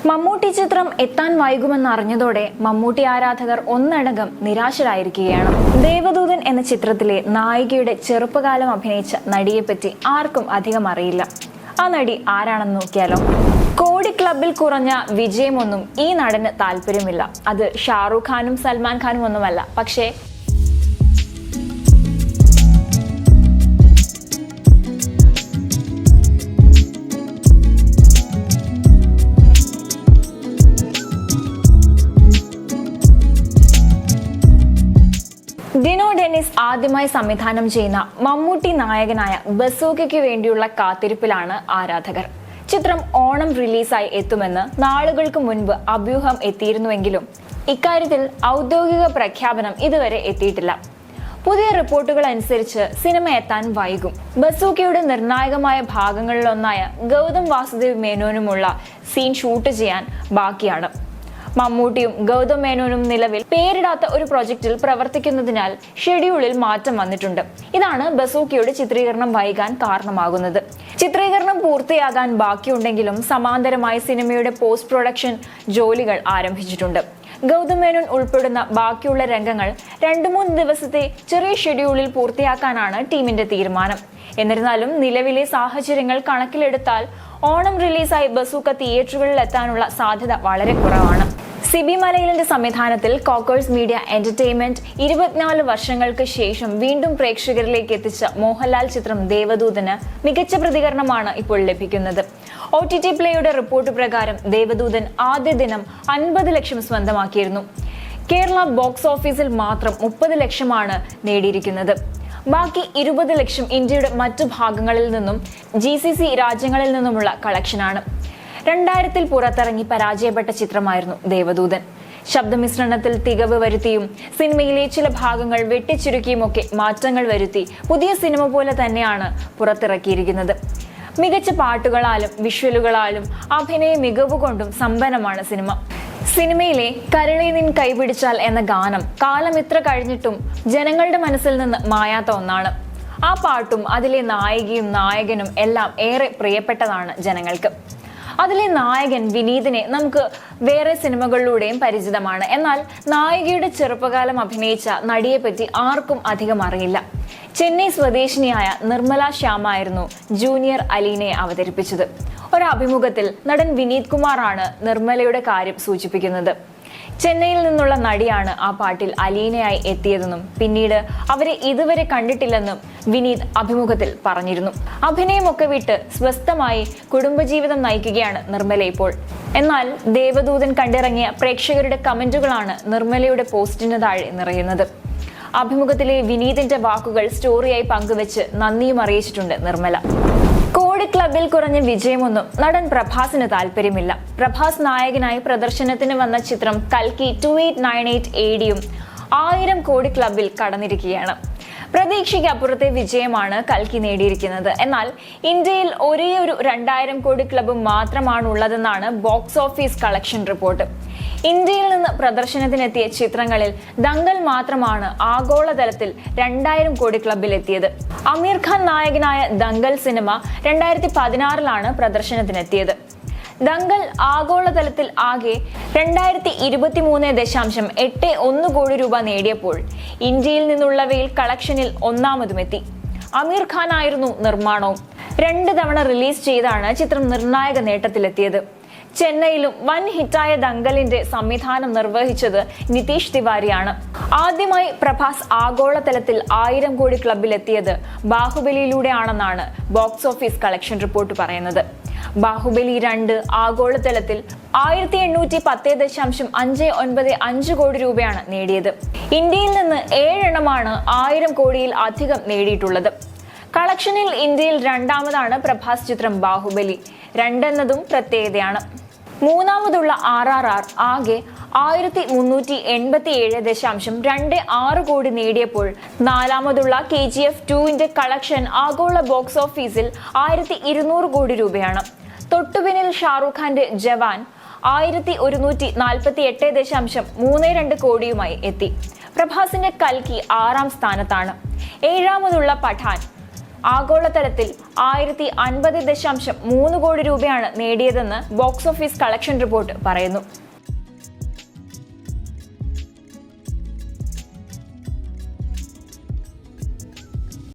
മമ്മൂട്ടി ചിത്രം എത്താൻ വൈകുമെന്നറിഞ്ഞതോടെ മമ്മൂട്ടി ആരാധകർ ഒന്നടങ്കം നിരാശരായിരിക്കുകയാണ്. ദേവദൂതൻ എന്ന ചിത്രത്തിലെ നായികയുടെ ചെറുപ്പകാലം അഭിനയിച്ച നടിയെപ്പറ്റി ആർക്കും അധികം അറിയില്ല. ആ നടി ആരാണെന്ന് നോക്കിയാലോ. കോടി ക്ലബിൽ കുറഞ്ഞ വിജയമൊന്നും ഈ നടന് താല്പര്യമില്ല. അത് ഷാറൂഖ് ഖാനും സൽമാൻ ഖാനും ഒന്നുമല്ല. പക്ഷേ ഡിനോ ഡെന്നിസ് ആദ്യമായി സംവിധാനം ചെയ്യുന്ന മമ്മൂട്ടി നായകനായ ബസൂക്കയ്ക്ക് വേണ്ടിയുള്ള കാത്തിരിപ്പിലാണ് ആരാധകർ. ചിത്രം ഓണം റിലീസായി എത്തുമെന്ന് നാളുകൾക്ക് മുൻപ് അഭ്യൂഹം എത്തിയിരുന്നുവെങ്കിലും ഇക്കാര്യത്തിൽ ഔദ്യോഗിക പ്രഖ്യാപനം ഇതുവരെ എത്തിയിട്ടില്ല. പുതിയ റിപ്പോർട്ടുകൾ അനുസരിച്ച് സിനിമ എത്താൻ വൈകും. ബസൂക്കയുടെ നിർണായകമായ ഭാഗങ്ങളിലൊന്നായ ഗൗതം വാസുദേവ് മേനോനുമുള്ള സീൻ ഷൂട്ട് ചെയ്യാൻ ബാക്കിയാണ്. മമ്മൂട്ടിയും ഗൗതം മേനോനും നിലവിൽ പേരിടാത്ത ഒരു പ്രൊജക്റ്റിൽ പ്രവർത്തിക്കുന്നതിനാൽ ഷെഡ്യൂളിൽ മാറ്റം വന്നിട്ടുണ്ട്. ഇതാണ് ബസൂക്കയുടെ ചിത്രീകരണം വൈകാൻ കാരണമാകുന്നത്. ചിത്രീകരണം പൂർത്തിയാകാൻ ബാക്കിയുണ്ടെങ്കിലും സമാന്തരമായി സിനിമയുടെ പോസ്റ്റ് പ്രൊഡക്ഷൻ ജോലികൾ ആരംഭിച്ചിട്ടുണ്ട്. ഗൗതം മേനോൻ ഉൾപ്പെടുന്ന ബാക്കിയുള്ള രംഗങ്ങൾ 2-3 ദിവസത്തെ ചെറിയ ഷെഡ്യൂളിൽ പൂർത്തിയാക്കാനാണ് ടീമിന്റെ തീരുമാനം. എന്നിരുന്നാലും നിലവിലെ സാഹചര്യങ്ങൾ കണക്കിലെടുത്താൽ ഓണം റിലീസായി ബസൂക്ക തിയേറ്ററുകളിൽ എത്താനുള്ള സാധ്യത വളരെ കുറവാണ്. സിബി മലയിലിന്റെ സംവിധാനത്തിൽ കോക്കേഴ്സ് മീഡിയ എന്റർടൈൻമെന്റ് 24 വർഷങ്ങൾക്ക് ശേഷം വീണ്ടും പ്രേക്ഷകരിലേക്ക് എത്തിച്ച മോഹൻലാൽ ചിത്രം ദേവദൂതന് മികച്ച പ്രതികരണമാണ് ഇപ്പോൾ ലഭിക്കുന്നത്. OTT പ്ലേയുടെ റിപ്പോർട്ട് പ്രകാരം ദേവദൂതൻ ആദ്യ ദിനം 50 ലക്ഷം സ്വന്തമാക്കിയിരുന്നു. കേരള ബോക്സ് ഓഫീസിൽ മാത്രം 30 ലക്ഷമാണ് നേടിയിരിക്കുന്നത്. ബാക്കി 20 ലക്ഷം ഇന്ത്യയുടെ മറ്റു ഭാഗങ്ങളിൽ നിന്നും GCC രാജ്യങ്ങളിൽ നിന്നുമുള്ള കളക്ഷനാണ്. 2000-ൽ പുറത്തിറങ്ങി പരാജയപ്പെട്ട ചിത്രമായിരുന്നു ദേവദൂതൻ. ശബ്ദമിശ്രണത്തിൽ തികവ് വരുത്തിയും സിനിമയിലെ ചില ഭാഗങ്ങൾ വെട്ടിച്ചുരുക്കിയുമൊക്കെ മാറ്റങ്ങൾ വരുത്തി പുതിയ സിനിമ പോലെ തന്നെയാണ് പുറത്തിറക്കിയിരിക്കുന്നത്. മികച്ച പാട്ടുകളാലും വിഷ്വലുകളാലും അഭിനയ മികവ് കൊണ്ടും സമ്പന്നമാണ് സിനിമ. സിനിമയിലെ കരളി നിൻ കൈപിടിച്ചാൽ എന്ന ഗാനം കാലം ഇത്ര കഴിഞ്ഞിട്ടും ജനങ്ങളുടെ മനസ്സിൽ നിന്ന് മായാത്ത ഒന്നാണ്. ആ പാട്ടും അതിലെ നായികയും നായകനും എല്ലാം ഏറെ പ്രിയപ്പെട്ടതാണ് ജനങ്ങൾക്ക്. അതിലെ നായകൻ വിനീതിനെ നമുക്ക് വേറെ സിനിമകളിലൂടെയും പരിചിതമാണ്. എന്നാൽ നായികയുടെ ചെറുപ്പകാലം അഭിനയിച്ച നടിയെപ്പറ്റി ആർക്കും അധികം അറിയില്ല. ചെന്നൈ സ്വദേശിനിയായ നിർമ്മല ശ്യാമായിരുന്നു ജൂനിയർ അലീനയെ അവതരിപ്പിച്ചത്. ഒരു അഭിമുഖത്തിൽ നടൻ വിനീത് കുമാറാണ് നിർമ്മലയുടെ കാര്യം സൂചിപ്പിക്കുന്നത്. ചെന്നൈയിൽ നിന്നുള്ള നടിയാണ് ആ പാട്ടിൽ അലീനയായി എത്തിയതെന്നും പിന്നീട് അവരെ ഇതുവരെ കണ്ടിട്ടില്ലെന്നും വിനീത് അഭിമുഖത്തിൽ പറഞ്ഞിരുന്നു. അഭിനയമൊക്കെ വിട്ട് സ്വസ്ഥമായി കുടുംബജീവിതം നയിക്കുകയാണ് നിർമ്മല ഇപ്പോൾ. എന്നാൽ ദേവദൂതൻ കണ്ടിറങ്ങിയ പ്രേക്ഷകരുടെ കമന്റുകളാണ് നിർമ്മലയുടെ പോസ്റ്റിന് താഴെ നിറയുന്നത്. അഭിമുഖത്തിലെ വിനീതിന്റെ വാക്കുകൾ സ്റ്റോറിയായി പങ്കുവെച്ച് നന്ദിയും അറിയിച്ചിട്ടുണ്ട് നിർമ്മല. കോടി ക്ലബിൽ കുറഞ്ഞ വിജയമൊന്നും നടൻ പ്രഭാസിന് താല്പര്യമില്ല. പ്രഭാസ് നായകനായി പ്രദർശനത്തിന് വന്ന ചിത്രം കൽക്കി 2898 ADയും 1000 കോടി ക്ലബിൽ കടന്നിരിക്കുകയാണ്. പ്രതീക്ഷയ്ക്ക് അപ്പുറത്തെ വിജയമാണ് കൽക്കി നേടിയിരിക്കുന്നത്. എന്നാൽ ഇന്ത്യയിൽ ഒരേ ഒരു 2000 കോടി ക്ലബ് മാത്രമാണ് ഉള്ളതെന്നാണ് ബോക്സ് ഓഫീസ് കളക്ഷൻ റിപ്പോർട്ട്. ഇന്ത്യയിൽ നിന്ന് പ്രദർശനത്തിനെത്തിയ ചിത്രങ്ങളിൽ ദംഗൽ മാത്രമാണ് ആഗോളതലത്തിൽ 2000 കോടി ക്ലബിൽ എത്തിയത്. അമീർ ഖാൻ നായകനായ ദംഗൽ സിനിമ 2016-ലാണ് പ്രദർശനത്തിനെത്തിയത്. ദംഗൽ ആഗോളതലത്തിൽ ആകെ 2023.81 കോടി രൂപ നേടിയപ്പോൾ ഇന്ത്യയിൽ നിന്നുള്ളവയിൽ കളക്ഷനിൽ ഒന്നാമതുമെത്തി. അമീർ ഖാൻ ആയിരുന്നു നിർമ്മാണവും. 2 തവണ റിലീസ് ചെയ്താണ് ചിത്രം നിർണായക നേട്ടത്തിലെത്തിയത്. ചെന്നൈയിലും വൻ ഹിറ്റായ ദംഗലിന്റെ സംവിധാനം നിർവഹിച്ചത് നിതീഷ് തിവാരിയാണ്. ആദ്യമായി പ്രഭാസ് ആഗോളതലത്തിൽ 1000 കോടി ക്ലബിലെത്തിയത് ബാഹുബലിയിലൂടെയാണെന്നാണ് ബോക്സ് ഓഫീസ് കളക്ഷൻ റിപ്പോർട്ട് പറയുന്നത്. ബാഹുബലി 2 ആഗോളതലത്തിൽ 1810.595 കോടി രൂപയാണ് നേടിയത്. ഇന്ത്യയിൽ നിന്ന് 7 എണ്ണമാണ് 1000 കോടിയിൽ അധികം നേടിയിട്ടുള്ളത്. കളക്ഷനിൽ ഇന്ത്യയിൽ 2ാമതാണ് പ്രഭാസ് ചിത്രം ബാഹുബലി 2 എന്നതും പ്രത്യേകതയാണ്. 3ാമതുള്ള RRR ആകെ 1387.26 കോടി നേടിയപ്പോൾ 4ാമതുള്ള KGF 2ന്റെ കളക്ഷൻ ആഗോള ബോക്സ് ഓഫീസിൽ 1200 കോടി രൂപയാണ്. തൊട്ടുപിന്നിൽ ഷാറൂഖ് ഖാന്റെ ജവാൻ 1148.32 കോടിയുമായി എത്തി. പ്രഭാസിന്റെ കൽക്കി 6ാം സ്ഥാനത്താണ്. 7ാമതുള്ള പഠാൻ ആഗോളതലത്തിൽ 1050.3 കോടി രൂപയാണ് നേടിയതെന്ന് ബോക്സ് ഓഫീസ് കളക്ഷൻ റിപ്പോർട്ട് പറയുന്നു.